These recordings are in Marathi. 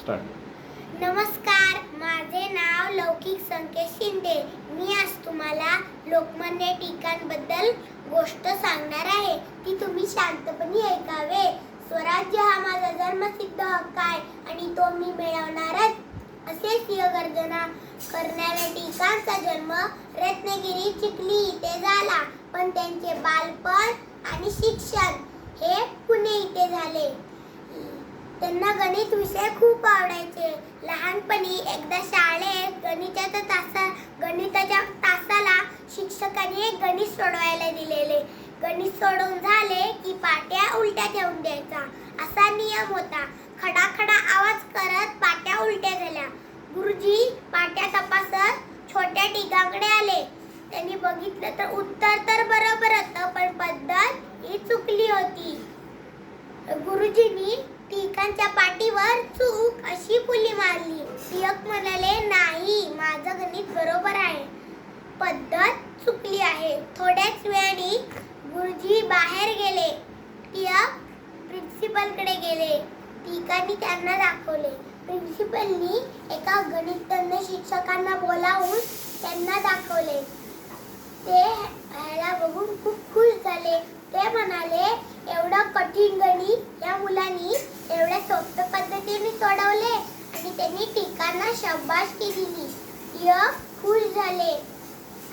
स्टार्ट. नमस्कार, माझे नाव लौकिक संकेत शिंदे. मी आज तुम्हाला लोकमान्य टिळकांबद्दल गोष्ट सांगणार आहे. ती तुम्ही शांतपणे ऐकावे. स्वराज्य हा माझा जन्मसिद्ध हक्क आहे आणि तो मी मिळवणारच, असे सिंहगर्जना करणाऱ्या टिळकांचा जन्म रत्नागिरी चिखली इथे झाला, पण त्यांचे बालपण आणि शिक्षण हे पुणे इथे झाले. त्यांना गणित विषय खूप आवडायचे. लहानपणी एकदा शाळेत गणिताच्या तासाला शिक्षकाने एक गणित सोडवायला दिलेले. गणित सोडवून झाले की पाट्या उलट्या ठेवून द्यायचा, असा नियम होता. खडाखडा आवाज करत पाट्या उलट्या झाल्या. गुरुजी पाट्या तपासत छोट्या टिळकांकडे आले. त्यांनी बघितलं तर उत्तर तर बरोबर होतं, पण पद्धत ही चुकली होती. गुरुजींनी टिळकांच्या पाठीवर चूक अशी फुली मारली. टिळक म्हणाले, नाही, माझं गणित बरोबर आहे, पद्धत चुकली आहे. थोड्याच वेळाने गुरुजी बाहेर गेले. टिळक प्रिन्सिपलकडे गेले. टिळकांनी त्यांना दाखवले. प्रिन्सिपलनी एका गणितज्ञ शिक्षकांना बोलावून त्यांना दाखवले. ते ह्याला बघून खूप खुश झाले. ते म्हणाले, एवढं कठीण गणित या मुलांनी एवढ्या सोप्या पद्धतीने सोडवले आणि त्यांनी टिळकांना शाबासकी दिली. टिळक खुश झाले.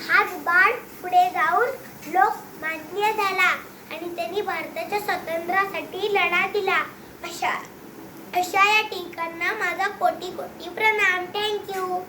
हाच बाळ पुढे जाऊन लोकमान्य झाला आणि त्यांनी भारताच्या स्वातंत्र्यासाठी लढा दिला. अशा या टिळकांना माझा कोटी कोटी प्रणाम. थँक्यू.